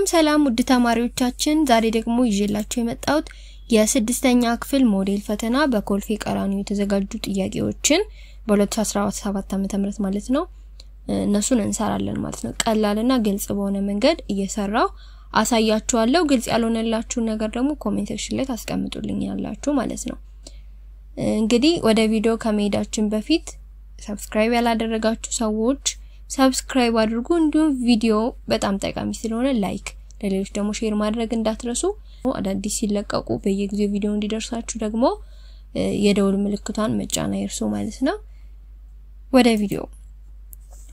ሰላም ውድ ተማሪዎቻችን ዛሬ ደግሞ ይዤላችሁ የመጣሁት የስድስተኛ ክፍል ሞዴል ፈተና በኮልፌ ቀራኒዮ የተዘጋጁ ጥያቄዎችን በ2017 ዓ.ም ማለት ነው እነሱን እንሰራለን ማለት ነው። ቀላልና ግልጽ በሆነ መንገድ እየሰራው አሳያችኋለሁ። ግልጽ ያልሆነላችሁ ነገር ደግሞ ኮሜንት ሴክሽን ላይ ታስቀምጡልኛላችሁ ማለት ነው። እንግዲህ ወደ ቪዲዮ ከመሄዳችን በፊት ሰብስክራይብ ያላደረጋችሁ ሰዎች ሰብስክራይብ አድርጉ። እንዲሁም ቪዲዮ በጣም ጠቃሚ ስለሆነ ላይክ ለሌሎች ደግሞ ሼር ማድረግ እንዳትረሱ። አዳዲስ ሲለቀቁ በየጊዜው ቪዲዮ እንዲደርሳችሁ ደግሞ የደውል ምልክቷን መጫን አይርሱ ማለት ነው። ወደ ቪዲዮ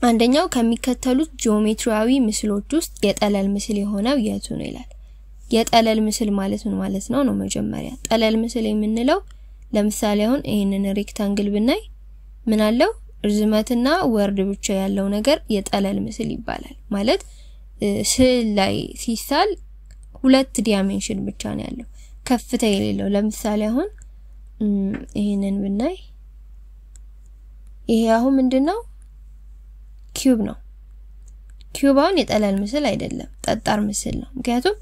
አንደኛው ከሚከተሉት ጂኦሜትሪያዊ ምስሎች ውስጥ የጠለል ምስል የሆነው የቱ ነው ይላል። የጠለል ምስል ማለት ምን ማለት ነው? መጀመሪያ ጠለል ምስል የምንለው ለምሳሌ አሁን ይሄንን ሬክታንግል ብናይ ምን አለው? ርዝመትና ወርድ ብቻ ያለው ነገር የጠለል ምስል ይባላል። ማለት ስዕል ላይ ሲሳል ሁለት ዳይሜንሽን ብቻ ነው ያለው ከፍታ የሌለው። ለምሳሌ አሁን ይሄንን ብናይ ይሄ አሁን ምንድነው? ኪዩብ ነው። ኪዩብ አሁን የጠለል ምስል አይደለም፣ ጠጣር ምስል ነው። ምክንያቱም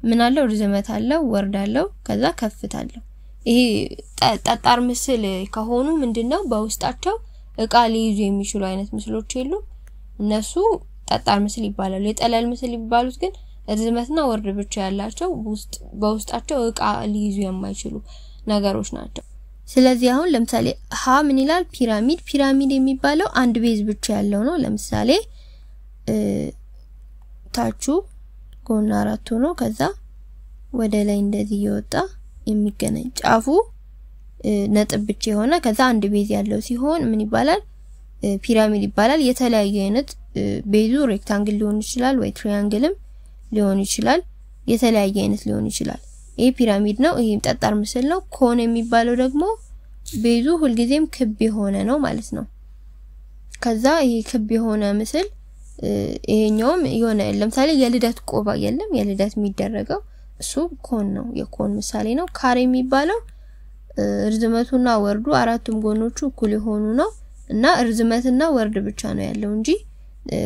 ምን አለው? ርዝመት አለው፣ ወርድ አለው፣ ከዛ ከፍታ አለው። ይሄ ጠጣር ምስል ከሆኑ ምንድነው በውስጣቸው እቃ ሊይዙ የሚችሉ አይነት ምስሎች የሉ፣ እነሱ ጠጣር ምስል ይባላሉ። የጠለል ምስል ይባሉት ግን ርዝመትና ወርድ ብቻ ያላቸው በውስጣቸው እቃ ሊይዙ የማይችሉ ነገሮች ናቸው። ስለዚህ አሁን ለምሳሌ ሀ ምን ይላል? ፒራሚድ። ፒራሚድ የሚባለው አንድ ቤዝ ብቻ ያለው ነው። ለምሳሌ ታቹ ጎን አራት ሆኖ ከዛ ወደ ላይ እንደዚህ ይወጣ የሚገናኝ ጫፉ ነጥብ ብቻ የሆነ ከዛ አንድ ቤዝ ያለው ሲሆን ምን ይባላል? ፒራሚድ ይባላል። የተለያየ አይነት ቤዙ ሬክታንግል ሊሆን ይችላል ወይ ትራያንግልም ሊሆን ይችላል፣ የተለያየ አይነት ሊሆን ይችላል። ይሄ ፒራሚድ ነው። ይሄም ጠጣር ምስል ነው። ኮን የሚባለው ደግሞ ቤዙ ሁልጊዜም ክብ የሆነ ነው ማለት ነው። ከዛ ይሄ ክብ የሆነ ምስል ይሄኛውም የሆነ ለምሳሌ የልደት ቆባ የለም፣ የልደት የሚደረገው እሱ ኮን ነው፣ የኮን ምሳሌ ነው። ካሬ የሚባለው ርዝመቱና ወርዱ አራቱም ጎኖቹ እኩል የሆኑ ነው እና ርዝመትና ወርድ ብቻ ነው ያለው እንጂ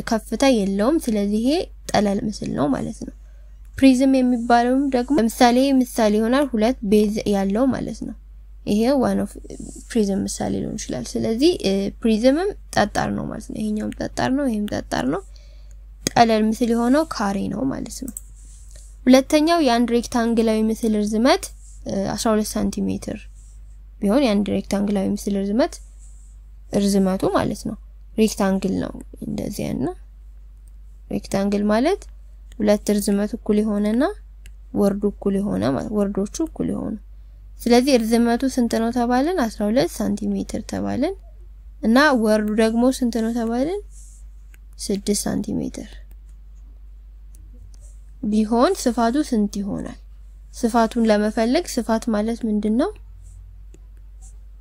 ከፍታ የለውም። ስለዚህ ይሄ ጠለል ምስል ነው ማለት ነው። ፕሪዝም የሚባለው ደግሞ ምሳሌ ይሆናል፣ ሁለት ቤዝ ያለው ማለት ነው። ይሄ ዋን ኦፍ ፕሪዝም ምሳሌ ሊሆን ይችላል። ስለዚህ ፕሪዝምም ጠጣር ነው ማለት ነው። ይሄኛውም ጠጣር ነው፣ ይሄም ጠጣር ነው። ጠለል ምስል የሆነው ካሬ ነው ማለት ነው። ሁለተኛው የአንድ ሬክታንግላዊ ምስል ርዝመት 12 ሴንቲሜትር ቢሆን የአንድ ሬክታንግላዊ ምስል ርዝመቱ ማለት ነው ሬክታንግል ነው እንደዚህ ያና ሬክታንግል ማለት ሁለት ርዝመት እኩል የሆነና ወርዱ እኩል የሆነ ማለት ወርዶቹ እኩል የሆኑ። ስለዚህ ርዝመቱ ስንት ነው ተባለን? 12 ሴንቲሜትር ተባለን እና ወርዱ ደግሞ ስንት ነው ተባለን? 6 ሴንቲሜትር ቢሆን ስፋቱ ስንት ይሆናል? ስፋቱን ለመፈለግ ስፋት ማለት ምንድነው?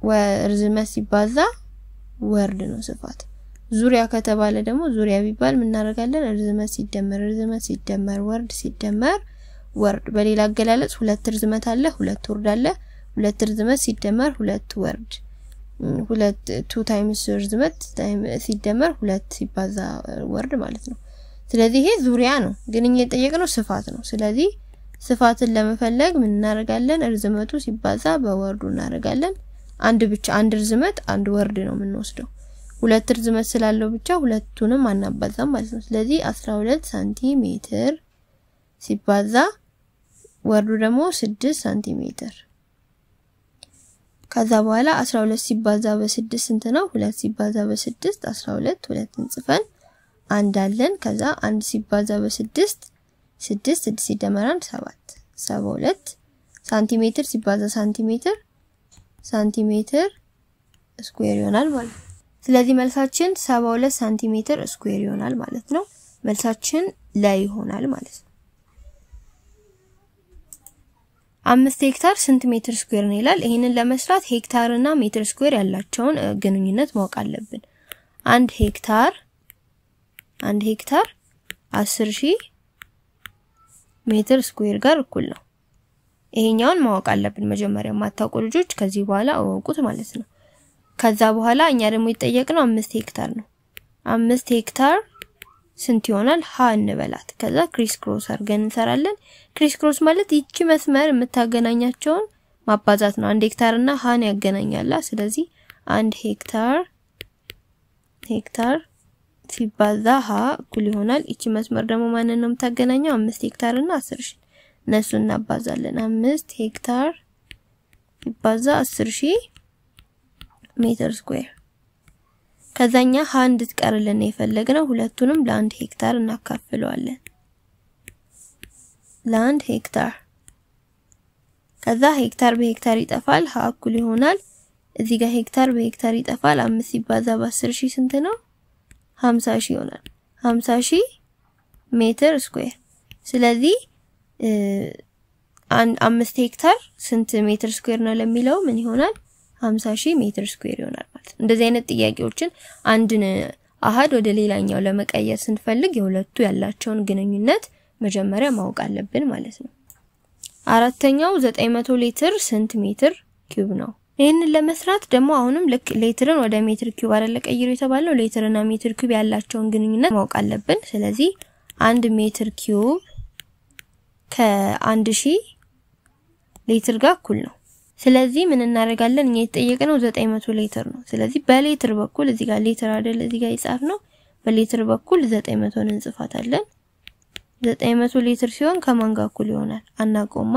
ወርዝመት ሲባዛ ወርድ ነው ስፋት። ዙሪያ ከተባለ ደግሞ ዙሪያ ቢባል ምን እናደርጋለን? ርዝመት ሲደመር ወርድ ሲደመር ወርድ። በሌላ አገላለጽ ሁለት ርዝመት አለ፣ ሁለት ወርድ አለ። ሁለት ርዝመት ሲደመር ሁለት ወርድ፣ ሁለት 2 ታይምስ ርዝመት ሲደመር ሁለት ሲባዛ ወርድ ማለት ነው። ስለዚህ ይሄ ዙሪያ ነው፣ ግን እኛ የጠየቅነው ስፋት ነው። ስለዚህ ስፋትን ለመፈለግ ምን እናደርጋለን? ርዝመቱ ሲባዛ በወርዱ እናደርጋለን። አንድ ርዝመት አንድ ወርድ ነው የምንወስደው። ሁለት ርዝመት ስላለው ብቻ ሁለቱንም አናባዛም ማለት ነው። ስለዚህ 12 ሴንቲሜትር ሲባዛ ወርዱ ደግሞ 6 ሴንቲሜትር። ከዛ በኋላ 12 ሲባዛ በ6 ስንት ነው? 2 ሲባዛ በ6 12 ሁለትን ጽፈን አንድ አለን። ከዛ 1 ሲባዛ በ6 6 ሲደመር 1 7 72 ሴንቲሜትር ሲባዛ ሴንቲሜትር ስኩዌር ይሆናል ማለት ነው። ስለዚህ መልሳችን 72 ሴንቲሜትር ስኩዌር ይሆናል ማለት ነው። መልሳችን ላይ ይሆናል ማለት ነው። 5 ሄክታር ስንት ሜትር ስኩዌር ነው ይላል። ይሄንን ለመስራት ሄክታር እና ሜትር ስኩዌር ያላቸውን ግንኙነት ማወቅ አለብን። 1 ሄክታር 10,000 ሜትር ስኩዌር ጋር እኩል ነው። ይሄኛውን ማወቅ አለብን መጀመሪያ። ማታውቁ ልጆች ከዚህ በኋላ አወቁት ማለት ነው። ከዛ በኋላ እኛ ደግሞ የተጠየቅነው 5 ሄክታር ነው። 5 ሄክታር ስንት ይሆናል ሀ እንበላት ከዛ ክሪስ ክሮስ አድርገን እንሰራለን ክሪስ ክሮስ ማለት ይቺ መስመር የምታገናኛቸውን ማባዛት ነው 1 ሄክታር እና ሃን ያገናኛላ ስለዚህ 1 ሄክታር ሲባዛ ሀ እኩል ይሆናል እቺ መስመር ደግሞ ማንን ነው የምታገናኘው 5 ሄክታር እና 10000 እነሱን እናባዛለን 5 ሄክታር ሲባዛ 10000 ሜትር ስኩዌር ከዛኛ ሃ እንድትቀርልን የፈለግነው ሁለቱንም ለ1 ሄክታር እናካፍለዋለን ለ1 ሄክታር ከዛ ሄክታር በሄክታር ይጠፋል ሃ እኩል ይሆናል እዚህ ጋር ሄክታር በሄክታር ይጠፋል 5 ሲባዛ በ10000 ስንት ነው 50000 ይሆናል 50000 ሜትር ስኩዌር ስለዚህ 5 ሄክታር ስንት ሜትር ስኩዌር ነው ለሚለው ምን ይሆናል 50000 ሜትር ስኩዌር ይሆናል ማለት እንደዚህ አይነት ጥያቄዎችን አንድን አሃድ ወደ ሌላኛው ለመቀየር ስንፈልግ የሁለቱ ያላቸውን ግንኙነት መጀመሪያ ማወቅ አለብን ማለት ነው አራተኛው 900 ሊትር ስንት ሜትር ኪዩብ ነው ይሄንን ለመስራት ደግሞ አሁንም ልክ ሊትርን ወደ ሜትር ኪዩብ አይደለ ቀይሮ የተባለው ሊትርና ሜትር ኪዩብ ያላቸውን ግንኙነት ማወቅ አለብን ስለዚህ 1 ሜትር ኪዩብ ከ1000 ሊትር ጋር እኩል ነው ስለዚህ ምን እናደርጋለን እኛ የተጠየቀነው 900 ሊትር ነው ስለዚህ በሊትር በኩል እዚህ ጋር ሊትር አይደል እዚህ ጋር ይጻፍ ነው በሊትር በኩል 900 እንጽፋታለን 900 ሊትር ሲሆን ከማን ጋር እኩል ይሆናል አናቆማ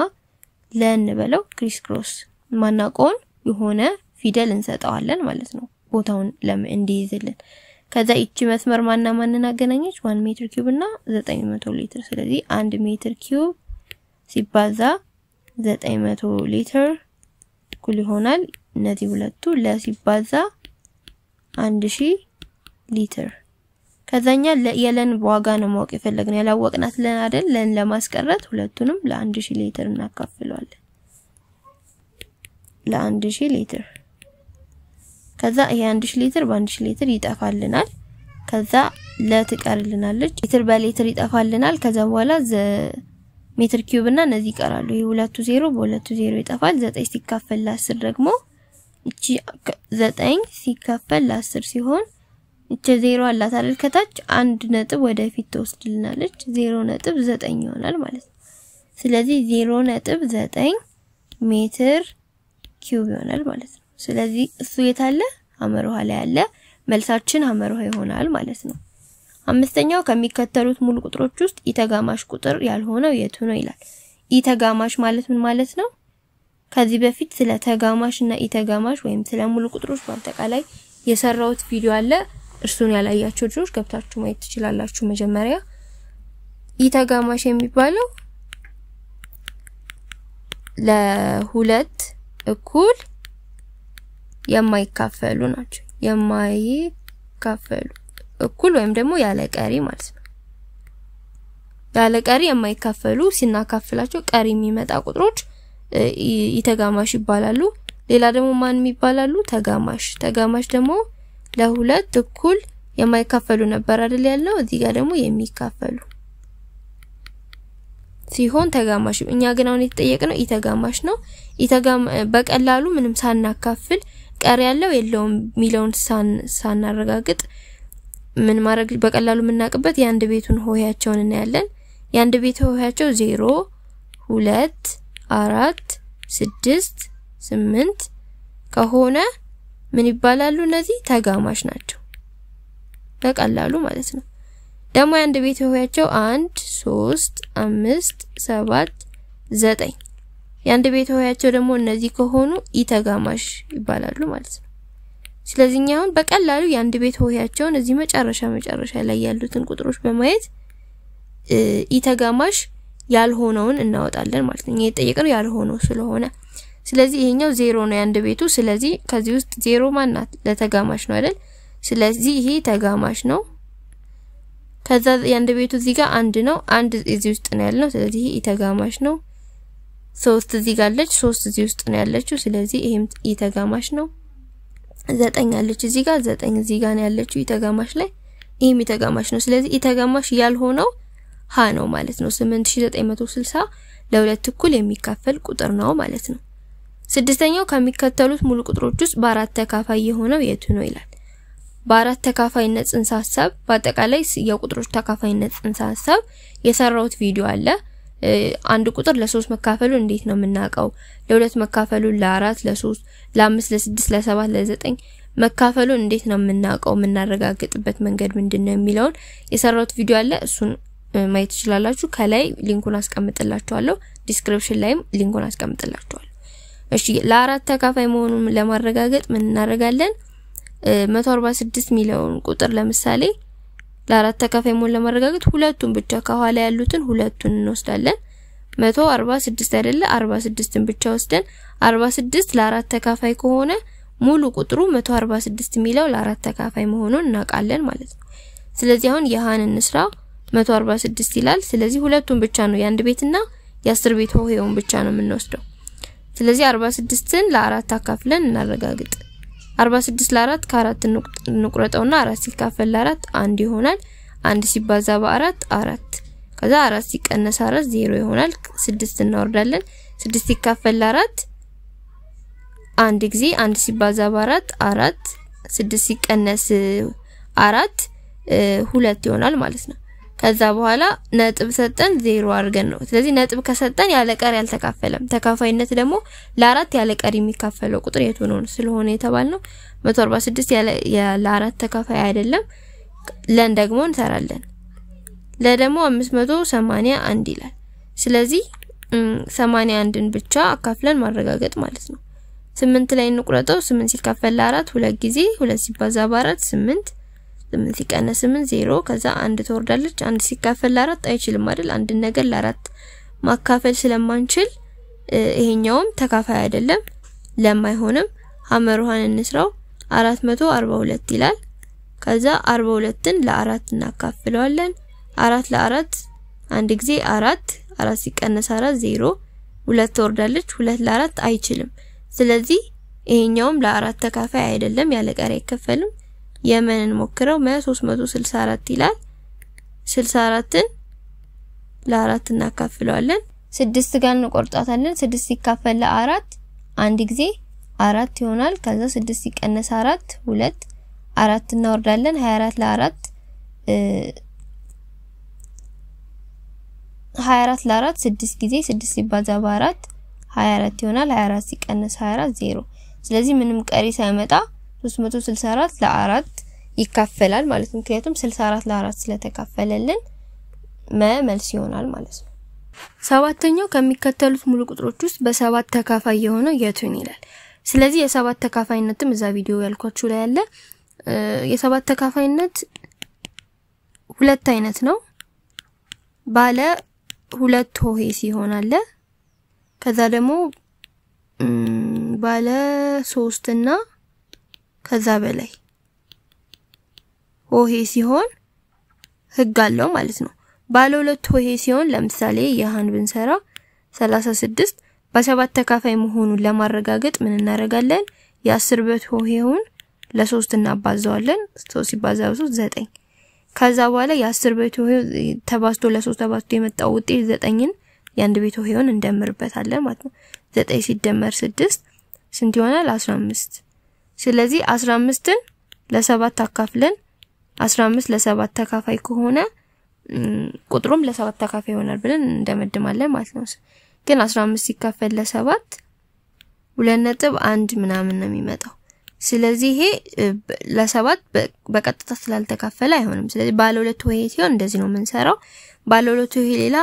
ለንበለው ክሪስ ክሮስ ማናቆን የሆነ ፊደል እንሰጣዋለን ማለት ነው ቦታውን እንዲይዝልን ከዛ እቺ መስመር ማንን አገናኘች 1 ሜትር ኪዩብ እና 900 ሊትር ስለዚህ 1 ሜትር ኪዩብ ሲባዛ 900 ሊትር እኩል ይሆናል እነዚህ ሁለቱ ለሲባዛ 1000 ሊትር ከዛኛ የለን ዋጋ ነው ማወቅ የፈለግነው ያላወቅናት ለን አይደል ለን ለማስቀረት ሁለቱንም ለ1000 ሊትር እናካፍለዋለን ለ1000 ሊትር ከዛ ይሄ 1000 ሊትር በ1000 ሊትር ይጠፋልናል ከዛ ለትቀርልናለች ሊትር በሊትር ይጠፋልናል ከዛ በኋላ ሜትር ኪዩብ እና እነዚህ ይቀራሉ ይሄ ሁለቱ 0 በሁለቱ 0 ይጠፋል 9 ሲካፈል ለ10 ደግሞ እቺ 9 ሲካፈል ለ10 ሲሆን እቺ 0 አላት አይደል ከታች አንድ ነጥብ ወደፊት ተወስድልናለች 0.9 ይሆናል ማለት ነው ስለዚህ 0.9 ሜትር ኪዩብ ይሆናል ማለት ነው ስለዚህ እሱ የታለ ሐመርሃ ላይ ያለ መልሳችን ሐመርሃ ይሆናል ማለት ነው አምስተኛው ከሚከተሉት ሙሉ ቁጥሮች ውስጥ ኢተጋማሽ ቁጥር ያልሆነው የቱ ነው ይላል ኢተጋማሽ ማለት ምን ማለት ነው ከዚህ በፊት ስለ ተጋማሽና ኢተጋማሽ ወይም ስለ ሙሉ ቁጥሮች በአጠቃላይ የሰራውት ቪዲዮ አለ እርሱን ያላያችሁ ልጆች ገብታችሁ ማየት ትችላላችሁ መጀመሪያ ኢተጋማሽ የሚባለው ለሁለት እኩል የማይካፈሉ ናቸው የማይካፈሉ እኩል ወይም ደግሞ ያለ ቀሪ ማለት ነው ያለ ቀሪ የማይካፈሉ ሲናካፍላቸው ቀሪ የሚመጣ ቁጥሮች ኢተጋማሽ ይባላሉ ሌላ ደግሞ ማን ይባላሉ ተጋማሽ ደግሞ ለሁለት እኩል የማይካፈሉ ነበር አይደል ያለው እዚህ ጋር ደግሞ የሚካፈሉ ሲሆን ተጋማሽ እኛ ግን አሁን የተጠየቀነው ኢተጋማሽ ነው በቀላሉ ምንም ሳናካፍል ቀሪ ያለው የለውም ሚሊዮን ሳናረጋግጥ ምን ማድረግ በቀላሉ የምናቀበት የአንድ ቤቱን ሆሄያቸውን እናያለን የአንድ ቤቱ ሆሄያቸው 0 2 4 6 8 ከሆነ ምን ይባላሉ እነዚህ ተጋማሽ ናቸው በቀላሉ ማለት ነው ደግሞ የአንድ ቤቱ ሆሄያቸው 1 3 5 7 9 የአንድ ቤቱ ሆሄያቸው ደግሞ እነዚህ ከሆኑ ኢተጋማሽ ይባላሉ ማለት ነው ስለዚህኛው በቀላሉ የአንድ ቤት ሆሄያቸውን እዚህ መጨረሻ ላይ ያሉትን ቁጥሮች በማየት ኢተጋማሽ ያልሆነውን እናወጣለን ማለት ነው የጠየቀነው ያልሆነው ስለሆነ ስለዚህ ይሄኛው 0 ነው የአንድ ቤቱ ስለዚህ ከዚህ ውስጥ 0 ማናት ለተጋማሽ ነው አይደል ስለዚህ ይሄ ተጋማሽ ነው ከዛ የአንድ ቤቱ እዚህ ጋር 1 ነው 1 እዚህ ውስጥ ነው ያለው ስለዚህ ይሄ ኢተጋማሽ ነው 3 እዚህ ጋር አለች 3 እዚህ ውስጥ ነው ያለችው ስለዚህ ይሄም ኢተጋማሽ ነው 9 አለች እዚህ ጋር 9 እዚህ ጋር ነው ያለችው ኢተጋማሽ ላይ ይሄም ኢተጋማሽ ነው ስለዚህ ኢተጋማሽ ያልሆነው ሀ ነው ማለት ነው 8960 ለሁለት እኩል የሚካፈል ቁጥር ነው ማለት ነው ። ስድስተኛው ከሚከተሉት ሙሉ ቁጥሮች ውስጥ በአራት ተካፋይ የሆነው የቱ ነው ይላል። በአራት ተካፋይነት ጽንሰ ሐሳብ በአጠቃላይ የቁጥሮች ተካፋይነት ጽንሰ ሐሳብ የሰራውት ቪዲዮ አለ። አንድ ቁጥር ለ3 መካፈሉ እንዴት ነው የምናውቀው? ለ2 መካፈሉ ለ4 ለ3 ለ5 ለ6 ለ7 ለ9 መካፈሉ እንዴት ነው የምናውቀው? የምናረጋግጥበት መንገድ ምንድነው የሚለውን የሰራውት ቪዲዮ አለ። እሱን ማየት ትችላላችሁ። ከላይ ሊንኩን አስቀምጥላችኋለሁ። ዲስክሪፕሽን ላይም ሊንኩን አስቀምጥላችኋለሁ። እሺ ለአራት ተካፋይ መሆኑን ለማረጋገጥ ምን እናደርጋለን? 146 ሚሊዮን ቁጥር ለምሳሌ ለአራት ተካፋይ መሆኑን ለማረጋገጥ ሁለቱን ብቻ ከኋላ ያሉትን ሁለቱን እንወስዳለን። 146 አይደለ 46ን ብቻ ወስደን 46 ለአራት ተካፋይ ከሆነ ሙሉ ቁጥሩ 146 ሚሊዮን ለአራት ተካፋይ መሆኑን እናውቃለን ማለት ነው። ስለዚህ አሁን የሃን እንስራ 146 ይላል። ስለዚህ ሁለቱን ብቻ ነው የአንድ ቤትና የ10 ቤት ሆሄውን ብቻ ነው የምንወስደው። ስለዚህ 46ን ለአራት አካፍለን እናረጋግጥ። 46 ለ4 ከ4 እንቁረጠውና 4 ሲካፈል ለ4 1 ይሆናል። 1 ሲባዛ በ4 4 ከዛ 4 ሲቀነስ 4 0 ይሆናል። 6 እናወርዳለን። 6 ሲካፈል ለ4 አንድ ጊዜ 1 ሲባዛ በ4 4 6 ሲቀነስ 4 2 ይሆናል ማለት ነው። ከዛ በኋላ ነጥብ ሰጠን 0 አድርገን ነው። ስለዚህ ነጥብ ከሰጠን ያለ ቀሪ ያልተካፈለም። ተካፋይነት ደግሞ ለአራት ያለ ቀሪ የሚካፈለው ቁጥር የቱ ነው ስለሆነ የተባልነው 146 ያለ አራት ተካፋይ አይደለም። ለን ደግሞ እንሰራለን። ለደሞ 581 ይላል። ስለዚህ 81ን ብቻ አካፍለን ማረጋገጥ ማለት ነው። 8 ላይ እንቁረጠው። 8 ሲካፈል ለ4 ሁለት ጊዜ 2 ሲባዛ በ4 8 8 ሲቀነስ 8 0 ከዛ 1 ተወርዳለች። 1 ሲካፈል ለ4 አይችልም አይደል? አንድ ነገር ለ4 ማካፈል ስለማንችል ይሄኛውም ተካፋይ አይደለም። ለማይሆንም ሐመሩሃን እንስራው 442 ይላል። ከዛ 42ን ለ4 እናካፍለዋለን። 4 ለ4 አንድ ጊዜ 4 4 ሲቀነስ 4 0 2 ተወርዳለች። 2 ለ4 አይችልም። ስለዚህ ይሄኛውም ለ4 ተካፋይ አይደለም፣ ያለ ቀሪ አይከፈልም። የመንን ሞክረው 364 ይላል። 64ን ለ4 እናካፍለዋለን። 6 ጋር እንቆርጣታለን። 6 ሲካፈል ለ4 አንድ ጊዜ 4 ይሆናል። ከዛ 6 ሲቀነስ 4 2 4 እናወርዳለን። 24 ለ4 24 ለ4 6 ጊዜ 6 ሲባዛ በ4 24 ይሆናል። 24 ሲቀነስ 24 0። ስለዚህ ምንም ቀሪ ሳይመጣ 364 ለ4 ይካፈላል ማለት ነው። ምክንያቱም 64 ለ4 ስለተካፈለልን መልስ ይሆናል ማለት ነው። ሰባተኛው ከሚከተሉት ሙሉ ቁጥሮች ውስጥ በሰባት ተካፋይ የሆነው የቱን ይላል። ስለዚህ የሰባት ተካፋይነትም እዛ ቪዲዮ ያልኳችሁ ላይ ያለ የሰባት ተካፋይነት ሁለት አይነት ነው። ባለ ሁለት ሆሄ ሲሆን አለ። ከዛ ደግሞ ባለ 3 እና ከዛ በላይ ሆሄ ሲሆን ህግ አለው ማለት ነው። ባለ ሁለት ሆሄ ሲሆን ለምሳሌ የሃን ብንሰራ 36 በሰባት ተካፋይ መሆኑን ለማረጋገጥ ምን እናደርጋለን? የ10 በት ሆሄውን ለ3 እናባዛዋለን። 3 ሲባዛ በ3 9። ከዛ በኋላ የ10 በት ሆሄ ተባዝቶ ለ3 ተባዝቶ የመጣው ውጤት 9ን የአንድ ቤት ሆሄውን እንደምርበታለን ማለት ነው። 9 ሲደመር 6 ስንት ይሆናል? 15። ስለዚህ 15ን ለ7 አካፍለን 15 ለ7 ተካፋይ ከሆነ ቁጥሩም ለ7 ተካፋይ ይሆናል ብለን እንደመድማለን ማለት ነው። ግን 15 ሲካፈል ለ7 2.1 ምናምን ነው የሚመጣው። ስለዚህ ይሄ ለ7 በቀጥታ ስላልተካፈለ አይሆንም። ስለዚህ ባለ ሁለት ሆሄ ሲሆን እንደዚህ ነው የምንሰራው። ባለ ሁለት ሆሄ ሌላ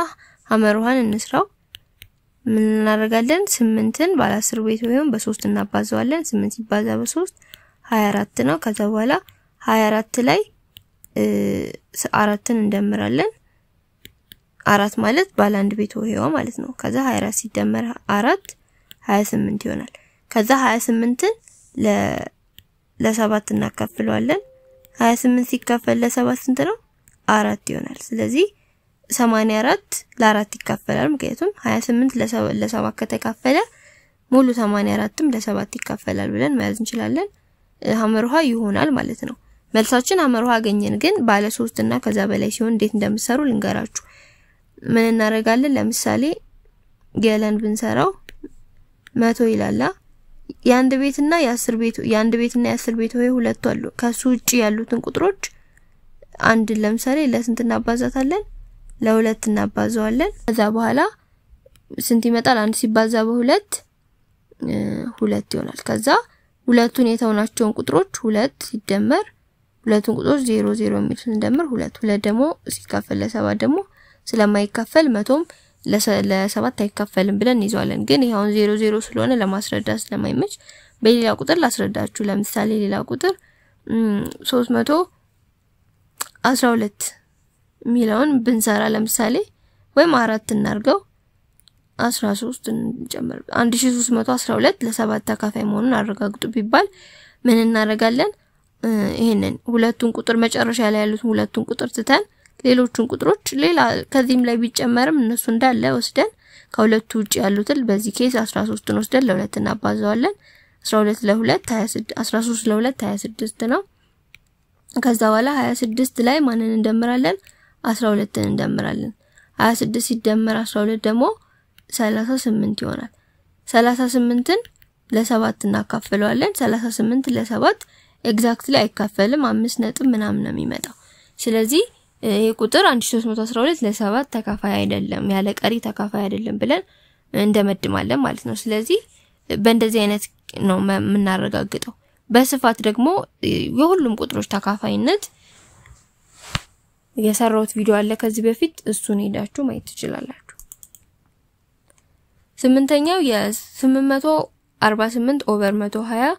ሐመሩሃን እንስራው። ምን እናደርጋለን? 8ን ባለ 10 ቤት ሆሄውን በ3 እናባዛዋለን። 8 ሲባዛ በ3 24 ነው። ከዛ በኋላ 24 ላይ 4ን እንደምራለን። 4 ማለት ባለ አንድ ቤት ሆሄዋ ማለት ነው። ከዛ 24 ሲደመር 4 28 ይሆናል። ከዛ 28ን ለ7 እናካፍለዋለን። 28 ሲካፈል ለ7 ስንት ነው? 4 ይሆናል። ስለዚህ 84 ለ4 ይካፈላል። ምክንያቱም 28 ለ7 ከተካፈለ ሙሉ 84ም ለ7 ይካፈላል ብለን መያዝ እንችላለን። ሐመሩሃ ይሆናል ማለት ነው። መልሳችን ሐመሩሃ አገኘን። ግን ባለ 3 እና ከዛ በላይ ሲሆን እንዴት እንደምሰሩ ልንገራችሁ። ምን እናደርጋለን? ለምሳሌ ገለን ብንሰራው 100 ይላል። የአንድ ቤትና የ10 ቤት ሆይ ሁለቱ አሉ ከሱ ውጪ ያሉትን ቁጥሮች አንድ ለምሳሌ ለስንት እናባዛታለን ለሁለት እናባዛዋለን ከዛ በኋላ ስንት ይመጣል አንድ ሲባዛ በሁለት ሁለት ይሆናል ከዛ ሁለቱን የተውናቸውን ቁጥሮች ሁለት ሲደመር ሁለቱን ቁጥሮች 0 0 የሚሉትን እንደምር ሁለት ደግሞ ሲካፈል ለ7 ደግሞ ስለማይካፈል መቶም ለ7 አይካፈልም ብለን ይዟለን ግን ይሄውን 0 0 ስለሆነ ለማስረዳት ስለማይመች በሌላ ቁጥር ላስረዳችሁ ለምሳሌ ሌላ ቁጥር 312 ሚሊዮን ብንሰራ ለምሳሌ ወይም 4 እናርገው 13 እንጨምር 1312 ለ7 ተካፋይ መሆኑን አረጋግጡ ቢባል ምን እናረጋለን ይሄንን ሁለቱን ቁጥር መጨረሻ ላይ ያሉት ሁለቱን ቁጥር ትተን ሌሎቹን ቁጥሮች ሌላ ከዚህም ላይ ቢጨመርም እነሱ እንዳለ ወስደን ከሁለቱ ውጪ ያሉትን በዚህ ኬስ 13ን ወስደን ለ2 እናባዛዋለን 12 ለ2 26 13 ለ2 26 ነው ከዛ በኋላ 26 ላይ ማንን እንደምራለን 12ን እንደምራለን 26 ሲደመር 12 ደግሞ 38 ይሆናል 38ን ለ7 እናካፍለዋለን 38 ለ7 ኤግዛክትሊ አይካፈልም 5 ነጥብ ምናምን ነው የሚመጣው ስለዚህ ይሄ ቁጥር 1312 ለ7 ተካፋይ አይደለም ያለ ቀሪ ተካፋይ አይደለም ብለን እንደመድማለን ማለት ነው ስለዚህ በእንደዚህ አይነት ነው የምናረጋግጠው በስፋት ደግሞ የሁሉም ቁጥሮች ተካፋይነት የሰራሁት ቪዲዮ አለ ከዚህ በፊት እሱን ሄዳችሁ ማየት ትችላላችሁ ስምንተኛው የ848 ኦቨር 120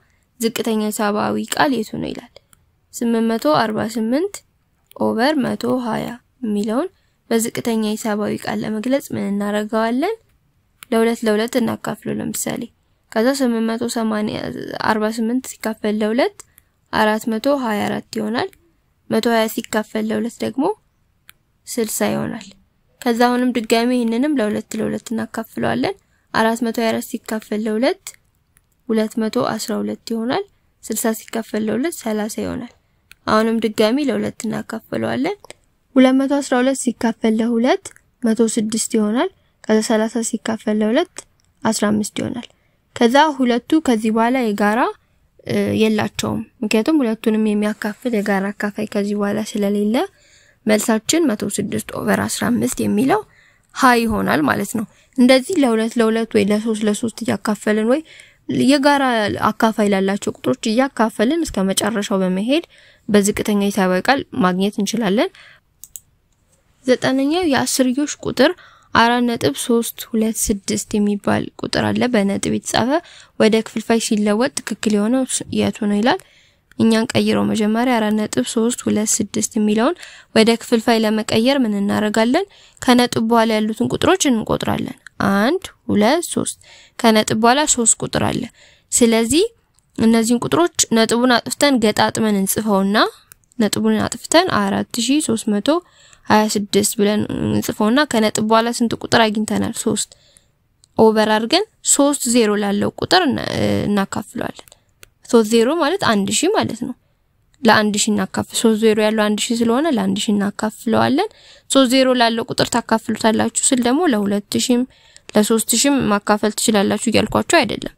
ዝቅተኛ ሂሳባዊ ቃል የቱ ነው ይላል 848 ኦቨር 120 ሚሊዮን በዝቅተኛ ሂሳባዊ ቃል ለመግለጽ ምን እናረጋዋለን ለ2 እናካፍለው ለምሳሌ ከዛ 848 ሲካፈል ለ2 424 ይሆናል 120 ሲካፈል ለ2 ደግሞ 60 ይሆናል ከዛ አሁንም ድጋሚ ይሄንንም ለ2 እናካፍለዋለን 424 ሲካፈል ለ2 212 ይሆናል 60 ሲካፈል ለ2 30 ይሆናል አሁንም ድጋሚ ለ2 እናካፍለዋለን 212 ሲካፈል ለ2 106 ይሆናል ከዛ 30 ሲካፈል ለ2 15 ይሆናል ከዛ ሁለቱ ከዚህ በኋላ የጋራ የላቸውም ምክንያቱም ሁለቱንም የሚያካፍል የጋራ አካፋይ ከዚህ በኋላ ስለሌለ መልሳችን 106 ኦቨር 15 የሚለው ሃይ ይሆናል ማለት ነው እንደዚህ ለ2 ወይ ለ3 ያካፈልን ወይ የጋራ አካፋይ ላላቸው ቁጥሮች ያካፈልን እስከ መጨረሻው በመሄድ በዝቅተኛ ሂሳባዊ ቃል ማግኘት እንችላለን ዘጠነኛው የአስርዮሽ ቁጥር 4.326 የሚባል ቁጥር አለ በነጥብ የተጻፈ ወደ ክፍልፋይ ሲለወጥ ትክክል የሆነው የቱ ነው ይላል እኛን ቀይረው መጀመሪያ 4.326 የሚለውን ወደ ክፍልፋይ ለመቀየር ምን እናረጋለን ከነጥብ በኋላ ያሉትን ቁጥሮች እንቆጥራለን 1 2 3 ከነጥብ በኋላ 3 ቁጥር አለ ስለዚህ እነዚህን ቁጥሮች ነጥቡን አጥፍተን ገጣጥመን እንጽፈውና ነጥቡን አጥፍተን 4326 ብለን እንጽፈውና ከነጥብ በኋላ ስንት ቁጥር አግኝተናል 3 ኦቨር አድርገን 3 0 ላለው ቁጥር እናካፍለዋለን 3 0 ማለት 1000 ማለት ነው ለ1000 እናካፍል 3 0 ያለው 1000 ስለሆነ ለ1000 እናካፍለዋለን 3 0 ላለው ቁጥር ታካፍሉታላችሁ ስል ደግሞ ለ2000 ለ3000 ማካፈል ትችላላችሁ እያልኳችሁ አይደለም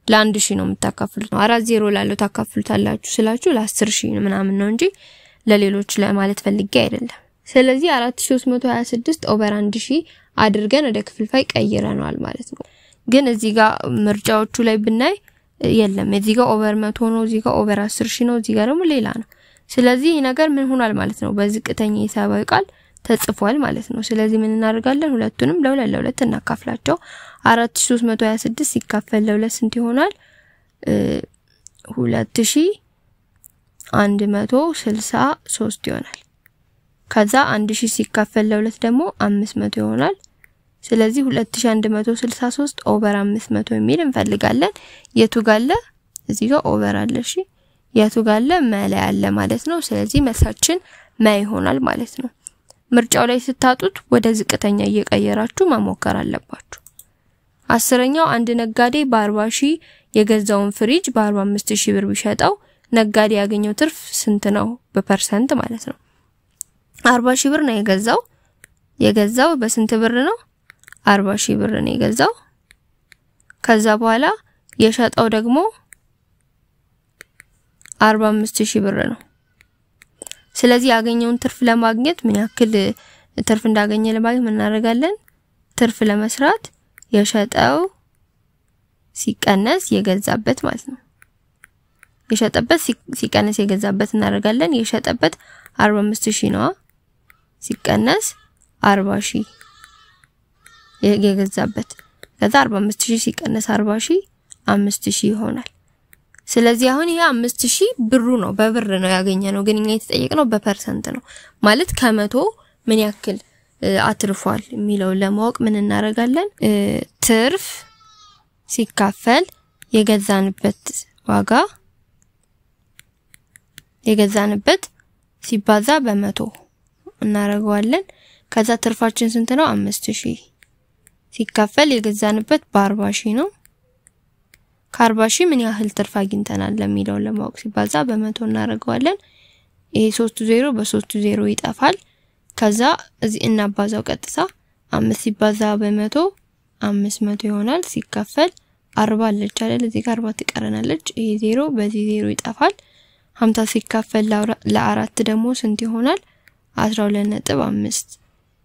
ለ1000 ነው የምታካፍሉት ነው 4 0 ላለው ታካፍሉታላችሁ ስላችሁ ለ10000 ምናምን ነው እንጂ ለሌሎች ለማለት ፈልጌ አይደለም ስለዚህ 4326 ኦቨር 1000 አድርገን ወደ ክፍልፋይ ቀይረናል ማለት ነው ግን እዚህ ጋር ምርጫዎቹ ላይ ብናይ የለም እዚህ ጋር ኦቨር 100 ነው እዚህ ጋር ኦቨር 10000 ነው እዚህ ጋር ደግሞ ሌላ ነው ስለዚህ ይሄ ነገር ምን ሆኗል ማለት ነው በዝቅተኛ ሂሳባዊ ቃል ተጽፏል ማለት ነው ስለዚህ ምን እናደርጋለን ሁለቱንም ለ2 እናካፍላቸው 4326 ሲካፈል ለ2 ስንት ይሆናል 2163 ይሆናል ከዛ 1000 ሲካፈል ለ2 ደግሞ 500 ይሆናል ስለዚህ 2163 ኦቨር 500 የሚል እንፈልጋለን የቱ ጋለ እዚህ ጋር ኦቨር አለ እሺ የቱ ጋለ መለ ያለ ማለት ነው ስለዚህ መልሳችን መ ይሆናል ማለት ነው ምርጫው ላይ ስታጡት ወደ ዝቅተኛ እየቀየራችሁ መሞከር አለባችሁ አስረኛው አንድ ነጋዴ በ40000 የገዛውን ፍሪጅ በ45000 ብር ቢሸጠው ነጋዴ ያገኘው ትርፍ ስንት ነው በፐርሰንት ማለት ነው 40000 ብር ነው የገዛው በስንት ብር ነው 40000 ብር ነው የገዛው ከዛ በኋላ የሸጠው ደግሞ 45000 ብር ነው ስለዚህ ያገኘውን ትርፍ ለማግኘት ምን ያክል ትርፍ እንዳገኘ ለማግኘት ምን እናደርጋለን ትርፍ ለመስራት የሸጠው ሲቀነስ የገዛበት ማለት ነው የሸጠበት ሲቀነስ የገዛበት እናደርጋለን የሸጠበት 45000 ነው ሲቀነስ 40000 የገዛበት ከዛ 45000 ሲቀነስ 40000 5000 ይሆናል ስለዚህ አሁን ይሄ 5000 ብሩ ነው በብር ነው ያገኘነው ግን እኛ የተጠየቅነው በፐርሰንት ነው ማለት ከመቶ ምን ያክል አትርፏል የሚለው ለማወቅ ምን እናደርጋለን ትርፍ ሲካፈል የገዛንበት ዋጋ የገዛንበት ሲባዛ በመቶ እናደርጋለን ከዛ ትርፋችን ስንት ነው 5000 ሲካፈል የገዛንበት በ40000 ነው ከ40000 ምን ያህል ትርፍ አግኝተናል ለሚለው ለማወቅ ሲባዛ በመቶ እናደርጋለን ይሄ 3 0 በ3 0 ይጠፋል ከዛ እዚ እናባዛው ቀጥታ 5 ሲባዛ በመቶ 500 ይሆናል ሲካፈል 40 አለች አይደል እዚህ ጋር 40 ትቀረናለች ይሄ 0 በዚህ 0 ይጠፋል 50 ሲካፈል ለ4 ደግሞ ስንት ይሆናል 12.5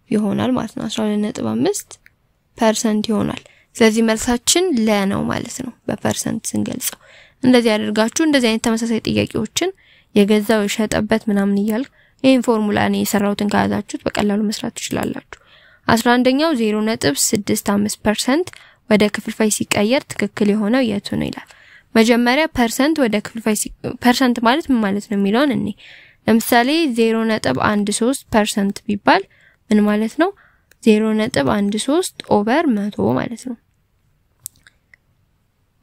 ይሆናል ማለት ነው 12.5% ይሆናል ስለዚህ መልሳችን ለ ነው ማለት ነው በፐርሰንት ስንገልጸው እንደዚህ ያደርጋችሁ እንደዚህ አይነት ተመሳሳይ ጥያቄዎችን የገዛው የሸጠበት ምናምን ይያል ይሄን ፎርሙላ ነው የሰራውትን ካዛችሁት በቀላሉ መስራት ትችላላችሁ 11ኛው 0.65% ወደ ክፍልፋይ ሲቀየር ትክክል የሆነው የቱ ነው ይላል መጀመሪያ ፐርሰንት ወደ ክፍልፋይ ፐርሰንት ማለት ምን ማለት ነው የሚለውን እኔ ለምሳሌ 0.13% ቢባል ምን ማለት ነው 0.13 ኦቨር 100 ማለት ነው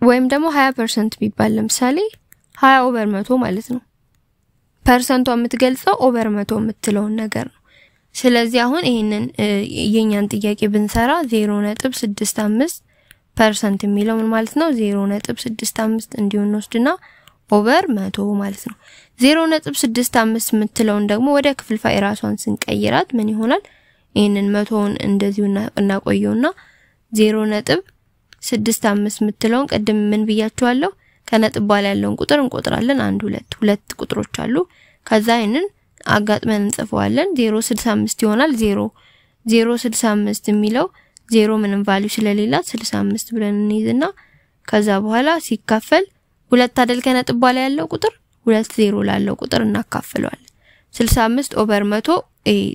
ወይም ደግሞ 20% ቢባል ለምሳሌ 20 ኦቨር 100 ማለት ነው ፐርሰንቷ የምትገልጸው ኦቨር 100 የምትለው ነገር ነው ስለዚህ አሁን ይሄንን የኛን ጥያቄ ብንሰራ 0.65% የሚለው ምን ማለት ነው 0.65 እንዲሆን ወስድና ኦቨር 100 ማለት ነው 0.65 የምትለውን ደግሞ ወደ ክፍልፋይ ራሷን ስንቀይራት ምን ይሆናል ይሄንን 100ን እንደዚሁ እናቆየውና 0.65 የምትለውን ቀደም ምን ብያችኋለሁ ከነጥብ በኋላ ያለውን ቁጥር እንቆጥራለን 1 2 ሁለት ቁጥሮች አሉ ከዛ ይሄንን አጋጥመን እንጽፈዋለን 0.65 ይሆናል 0.65 የሚለው 0 ምንም ቫልዩ ስለሌላ 65 ብለን እንይዝና ከዛ በኋላ ሲካፈል ሁለት አይደል ከነጥብ በኋላ ያለው ቁጥር 2 0 ላለው ቁጥር እናካፍለዋለን 65 ኦቨር 100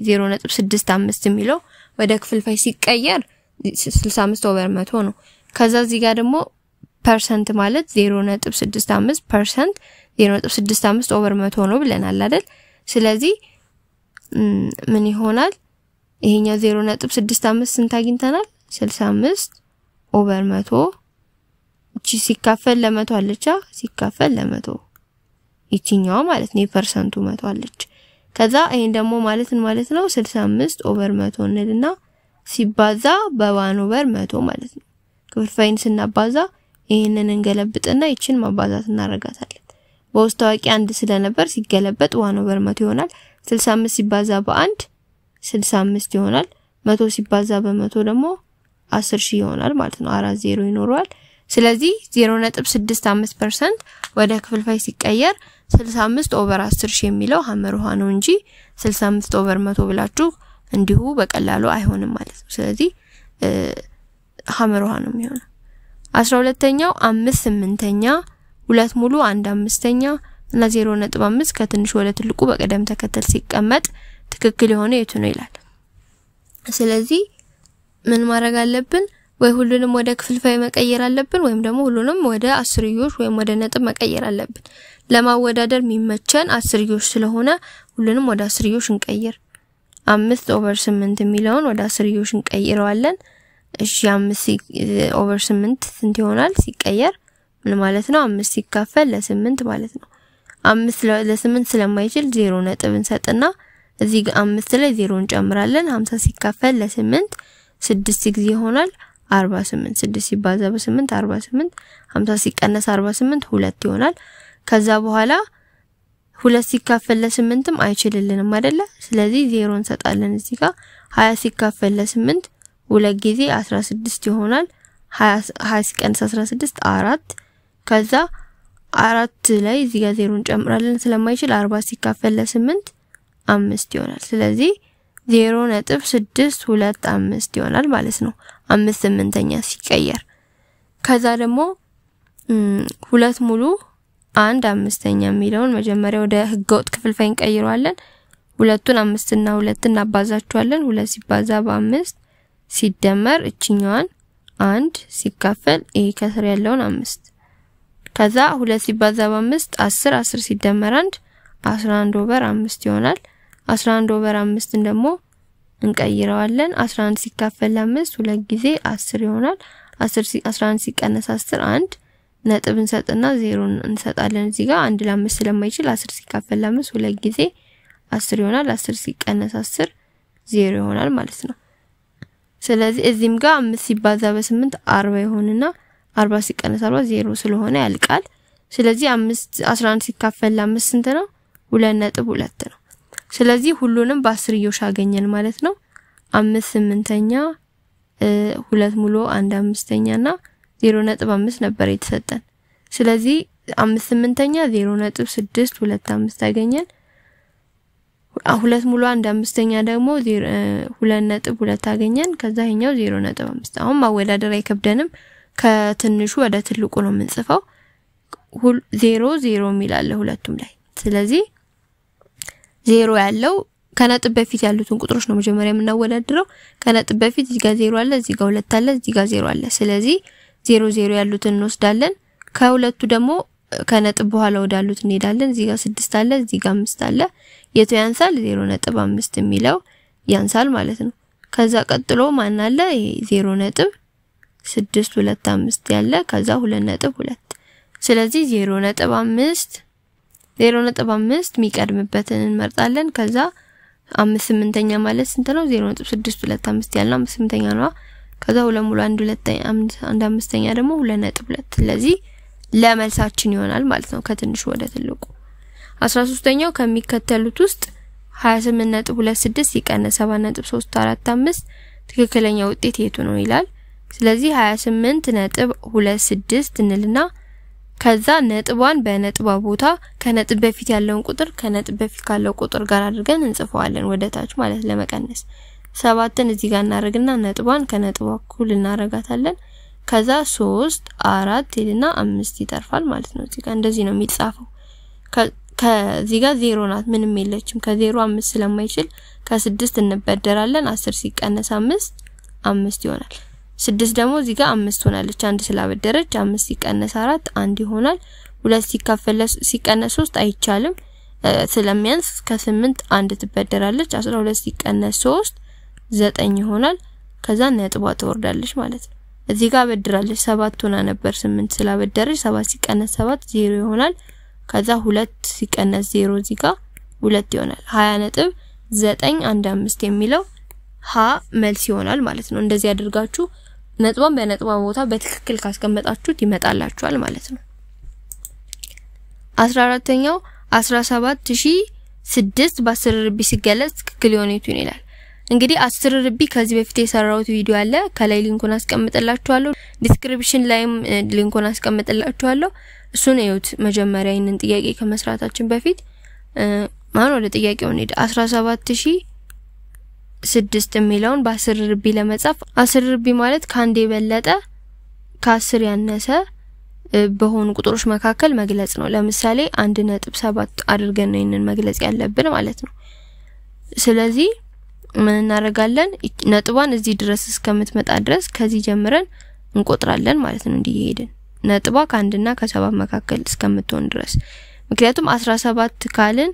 0.65 የሚለው ወደ ክፍልፋይ ሲቀየር 65 ኦቨር 100 ነው ከዛ እዚህ ጋር ደግሞ ፐርሰንት ማለት 0.65% 0.65 ኦቨር 100 ነው ብለናል አይደል ስለዚህ ምን ይሆናል ይሄኛው 0.65 ስንት አግኝተናል 65 ኦቨር 100 እቺ ሲካፈል ለ100 አለቻ ሲካፈል ለ100 እቺኛው ማለት ነው የፐርሰንቱ 100 አለች ከዛ ይሄን ደግሞ ማለት ነው 65 ኦቨር 100 እንልና ሲባዛ በ1 ኦቨር 100 ማለት ነው ክፍልፋይን ስናባዛ ይሄንን እንገለብጥና ይችን ማባዛት እናረጋታለን በውስጥ ታዋቂ አንድ ስለነበር ሲገለበጥ 1 ኦቨር 100 ይሆናል 65 ሲባዛ በ1 65 ይሆናል 100 ሲባዛ በ100 ደግሞ 10000 ይሆናል ማለት ነው 40 ይኖራል ስለዚህ 0.65% ወደ ክፍልፋይ ሲቀየር 65 ኦቨር 10000 የሚለው ሐመር ውሃ ነው እንጂ 65 ኦቨር 100 ብላችሁ እንዲሁ በቀላሉ አይሆንም ማለት ነው ስለዚህ ሐመር ውሃ ነው የሚሆነው 12ኛው 5/8ኛ 2 ሙሉ 1/5ኛ እና 0.5 ከትንሽ ወደ ትልቁ በቀደም ተከተል ሲቀመጥ ትክክል የሆነ የቱ ነው ይላል ስለዚህ ምን ማድረግ አለብን ወይ ሁሉንም ወደ ክፍልፋይ መቀየር አለብን ወይም ደግሞ ሁሉንም ወደ አስርዮሽ ወይም ወደ ነጥብ መቀየር አለብን ለማወዳደር የሚመቸን አስርዮሽ ስለሆነ ሁሉንም ወደ አስርዮሽ እንቀይር 5/8 የሚለውን ወደ አስርዮሽ እንቀይረዋለን እሺ 5 ኦቨር 8 ስንት ይሆናል ሲቀየር ምን ማለት ነው 5 ሲካፈል ለ8 ማለት ነው 5 ለ8 ስለማይችል 0 ነጥብ እንሰጥና እዚህ 5 ላይ 0 እንጨምራለን 50 ሲካፈል ለ8 6 ጊዜ ይሆናል 48 6 ሲባዛ በ8 48 50 ሲቀነስ 48 2 ይሆናል ከዛ በኋላ 2 ሲካፈል ለ8ም አይችልልንም አይደለ ስለዚህ 0 እንሰጣለን እዚህ ጋር 20 ሲካፈል ለ8 ሁለት ጊዜ 16 ይሆናል 20 ሲቀነስ 16 4 ከዛ 4 ላይ እዚህ ጋር 0 እንጨምራለን ስለማይችል 40 ሲካፈል ለ8 5 ይሆናል ስለዚህ 0.625 ይሆናል ማለት ነው 5/8 ሲቀየር ከዛ ደግሞ 2 ሙሉ 1/5 የሚለውን መጀመሪያ ወደ ህገወጥ ክፍልፋይ እንቀይረዋለን ሁለቱን 5 እና 2 እናባዛቸዋለን 2 ሲባዛ በ5 ሲደመር እቺኛዋን 1 ሲካፈል ይሄ ከስር ያለውን 5 ከዛ 2 ሲባዛ በ5 10 10 ሲደመር 1 11/5 ይሆናል 11/5 ደግሞ እንቀይረዋለን 11 ሲካፈል ለ5 ሁለት ጊዜ 10 ይሆናል 11 ሲቀነስ 10 1 ነጥብ እንሰጥና 0 እንሰጣለን እዚህ ጋር 1 ለ5 ስለማይችል 10 ሲካፈል ለ5 ሁለት ጊዜ 10 ይሆናል 10 ሲቀነስ 10 0 ይሆናል ማለት ነው ስለዚህ እዚህም ጋር 5 ሲባዛ በ8 40 ይሆንና 40 ሲቀነስ 40 0 ስለሆነ ያልቃል ስለዚህ 11 ሲካፈል ለ5 ስንት ነው 2.2 ነው ስለዚህ ሁሉንም በ10ዮሽ አገኘን ማለት ነው 5/8 2 ሙሉ 1/5 እና 0.5 ነበር የተሰጠን ስለዚህ 5/8 0.625 አገኘን 2 ሙሉ 1/5 ደግሞ 2.2 አገኘን ከዛ ይሄኛው 0.5 አሁን ማወዳደር አይከብደንም ከትንሹ ወደ ትልቁ ነው የምንጽፈው 0 0 ሚላለ ሁለቱም ላይ ስለዚህ 0 ያለው ከነጥብ በፊት ያሉትን ቁጥሮች ነው መጀመሪያ የምናወዳድረው ከነጥብ በፊት እዚህ ጋር 0 አለ እዚህ ጋር 2 አለ እዚህ ጋር 0 አለ ስለዚህ 0 0 ያሉትን እንወስዳለን ከሁለቱ ደግሞ ከነጥብ በኋላ ወዳሉት እንሄዳለን እዚህ ጋር 6 አለ እዚህ ጋር 5 አለ የቱ ያንሳል 0.5 የሚለው ያንሳል ማለት ነው ከዛ ቀጥሎ ማን አለ ይሄ 0.625 ያለ ከዛ 2.2 ስለዚህ 0.5 የሚቀድምበትን እንመርጣለን ከዛ 5/8 ማለት ስንት ነው 0.625 ያለው 5/8 ነው ከዛ 2 ሙሉ 1/5 ደግሞ 2.2 ስለዚህ ለመልሳችን ይሆናል ማለት ነው ከትንሹ ወደ ትልቁ 13ኛው ከሚከተሉት ውስጥ 28.26 ሲቀነስ 7.345 ትክክለኛ ውጤት የቱ ነው ይላል ስለዚህ 28.26 እንልና ከዛ ነጥቧን በነጥቧ ቦታ ከነጥብ በፊት ያለውን ቁጥር ከነጥብ በፊት ካለው ቁጥር ጋር አድርገን እንጽፈዋለን ወደ ታች ማለት ለመቀነስ 7ን እዚህ ጋር እናረግና ነጥቧን ከነጥቧ እኩል እናረጋታለን ከዛ 3 4 ይልና 5 ይተርፋል ማለት ነው እዚህ ጋር እንደዚህ ነው የሚጻፈው ከዚህ ጋር 0 ናት ምንም የለችም ከ0 5 ስለማይችል ከ6 እንበደራለን 10 ሲቀነስ 5 ይሆናል 6 ደግሞ እዚህ ጋር 5 ሆናለች አንድ ስላበደረች 5 ሲቀነስ 4 1 ይሆናል 2 ሲካፈል ሲቀነስ 3 አይቻልም ስለሚያንስ ከ8 1 ትበደራለች 12 ሲቀነስ 3 9 ይሆናል ከዛ ነጥቧ ትወርዳለች ማለት ነው እዚህ ጋር በድራለች 7 ሆና ነበር 8 ስላበደረች 7 ሲቀነስ 7 0 ይሆናል ከዛ 2 ሲቀነስ 0 እዚህ ጋር 2 ይሆናል 20.915 የሚለው ሀ መልስ ይሆናል ማለት ነው እንደዚህ አድርጋችሁ ነጥቧን በነጥቧ ቦታ በትክክል ካስቀመጣችሁት ይመጣላችኋል ማለት ነው 14ኛው 17006 በ10 ርቢ ሲገለጽ ትክክል የሆነቱ ይላል እንግዲህ 10 ርቢ ከዚህ በፊት የሰራሁት ቪዲዮ አለ ከላይ ሊንኩን አስቀምጥላችኋለሁ ዲስክሪፕሽን ላይም ሊንኩን አስቀምጥላችኋለሁ እሱን እዩት መጀመሪያ ይሄንን ጥያቄ ከመስራታችን በፊት ማን ወደ ጥያቄው እንሂድ 17006 የሚለውን በ10 ርቢ ለመጻፍ 10 ርቢ ማለት ካንዴ በለጠ ከ10 ያነሰ በሆኑ ቁጥሮች መካከል መግለጽ ነው ለምሳሌ 1.7 አድርገን ነው ይሄንን መግለጽ ያለብን ማለት ነው ስለዚህ ምን እናደርጋለን ነጥቧን እዚህ ድረስ እስከምትመጣ ድረስ ከዚህ ጀምረን እንቆጥራለን ማለት ነው እንዲሄድን ነጥቧ ከ1 እና ከ7 መካከል እስከምትሆን ድረስ ምክንያቱም 17 ካልን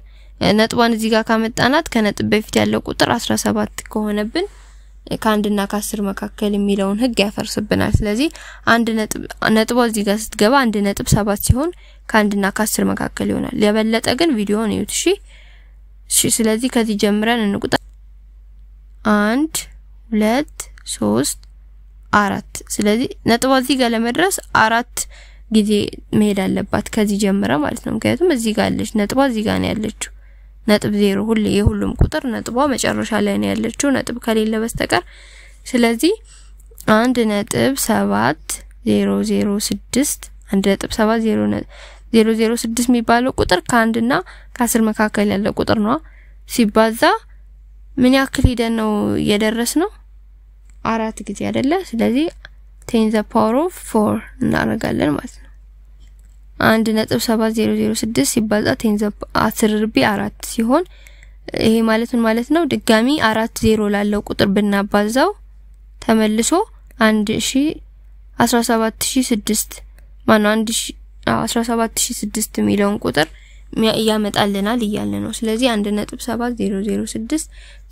ነጥቧን እዚህ ጋር ካመጣናት ከነጥብ በፊት ያለው ቁጥር 17 ከሆነብን ከ1 እና ከ10 መካከል የሚለውን ህግ ያፈርስብናል ስለዚህ ነጥቧ እዚህ ጋር ስትገባ 1.7 ሲሆን ከ1 እና ከ10 መካከል ይሆናል የበለጠ ግን ቪዲዮውን እዩት እሺ ስለዚህ ከዚህ ጀምረን እንቁጠር 1 2 3 4 ስለዚህ ነጥቧ እዚህ ጋር ለመድረስ 4 ጊዜ መሄድ አለባት ከዚህ ጀምራ ማለት ነው ምክንያቱም እዚህ ጋር አለች ነጥቧ እዚህ ጋር ነው ያለችው ነጥብ 0 ሁሉ የሁሉም ቁጥር ነጥቧ መጨረሻ ላይ ነው ያለችው ነጥብ ከሌለ በስተቀር ስለዚህ 1.7006 1.7006 የሚባለው ቁጥር ከ1 እና ከ10 መካከል ያለ ቁጥር ነው ሲባዛ ምን ያክል ሄደን ነው የደረስነው 4 ጊዜ አይደለ ስለዚህ 10 the power of 4 እናደርጋለን ማለት ነው 1.7006 ሲባዛ 10 ርቢ 4 ሲሆን ይሄ ማለት ነው ድጋሚ 4 0 ላለው ቁጥር ብናባዛው ተመልሶ 17006 ማነው 17006 ሚሊዮን ቁጥር ያመጣልናል ይያለ ነው ስለዚህ 1.7006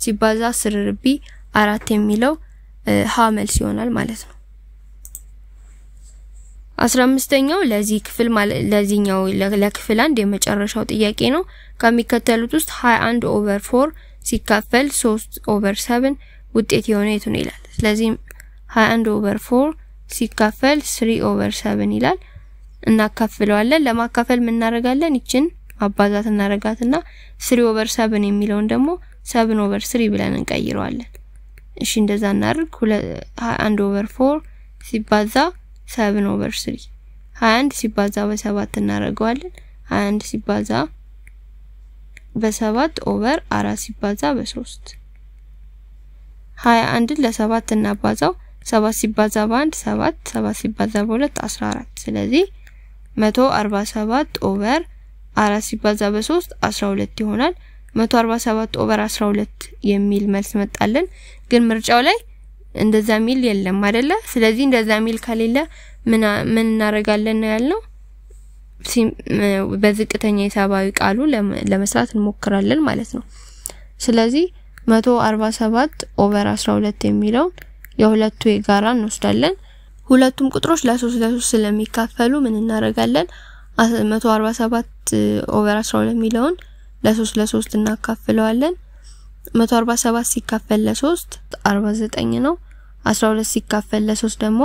ሲባዛ 10 ርቢ 4 የሚለው ሀ መልስ ይሆናል ማለት ነው 15ኛው ለዚህ ክፍል ለዚህኛው ለክፍል 1 የመጨረሻው ጥያቄ ነው ከሚከተሉት ውስጥ 21/4 ሲካፈል 3/7 ውጤት የሆነ የቱ ነው ይላል ስለዚህ 21/4 ሲካፈል 3/7 ይላል እናካፍለዋለን ለማካፈል ምን እናደርጋለን ይችን አባዛት እናረጋትና 3/7 የሚለውን ደግሞ 7/3 ብለን እንቀይረዋለን እሺ እንደዛ እናርግ 21/4 ሲባዛ 7/3 21 ሲባዛ በ7 እናረጋዋለን 21 ሲባዛ በ7/4 ሲባዛ በ3 21 ለ7 እናባዛው 7 ሲባዛ በ1 7 7 ሲባዛ በ2 14 ስለዚህ 147/4 ሲባዛ በ3 12 ይሆናል 147/12 የሚል መልስ መጣልን ግን ምርጫው ላይ እንደዛ ሚል የለም አይደለ ስለዚህ እንደዛ ሚል ከሌለ ምን እናረጋለን ነው ያልነው በዝቅተኛ ሂሳባዊ ቃሉ ለመስራት እንሞክራለን ማለት ነው ስለዚህ 147/12 የሚለው የሁለቱ የጋራ እንወስዳለን ሁለቱም ቁጥሮች ለ3 ስለሚካፈሉ ምን እናረጋለን 147/12 የሚለውን ለ3 እናካፍለዋለን 147 ሲካፈል ለ3 49 ነው 12 ሲካፈል ለ3 ደግሞ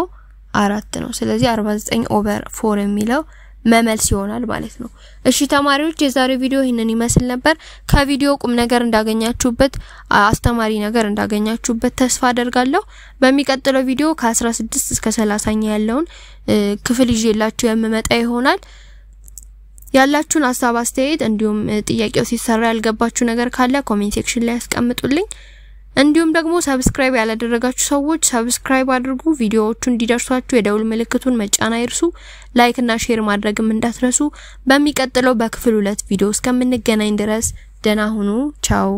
4 ነው ስለዚህ 49/4 የሚለው መመልስ ይሆናል ማለት ነው እሺ ተማሪዎች የዛሬው ቪዲዮ ይሄንን ይመስል ነበር ከቪዲዮ ቁም ነገር እንዳገኛችሁበት አስተማሪ ነገር እንዳገኛችሁበት ተስፋ አደርጋለሁ በሚቀጥለው ቪዲዮ ከ16 እስከ 30ኛ ያለውን ክፍል ይዤላችሁ የምመጣ ይሆናል ያላችሁን ሐሳብ አስተያየት እንዲሁም ጥያቄው ሲሰራ ያልገባችሁ ነገር ካለ ኮሜንት ሴክሽን ላይ አስቀምጡልኝ እንዲሁም ደግሞ ሰብስክራይብ ያላደረጋችሁ ሰዎች ሰብስክራይብ አድርጉ ቪዲዮዎቹ እንዲደርሷችሁ የደውል ምልክቱን መጫን አይርሱ ላይክ እና ሼር ማድረግም እንዳትረሱ በሚቀጥለው በክፍል 2 ቪዲዮ እስከምንገናኝ ድረስ ደህና ሁኑ ቻው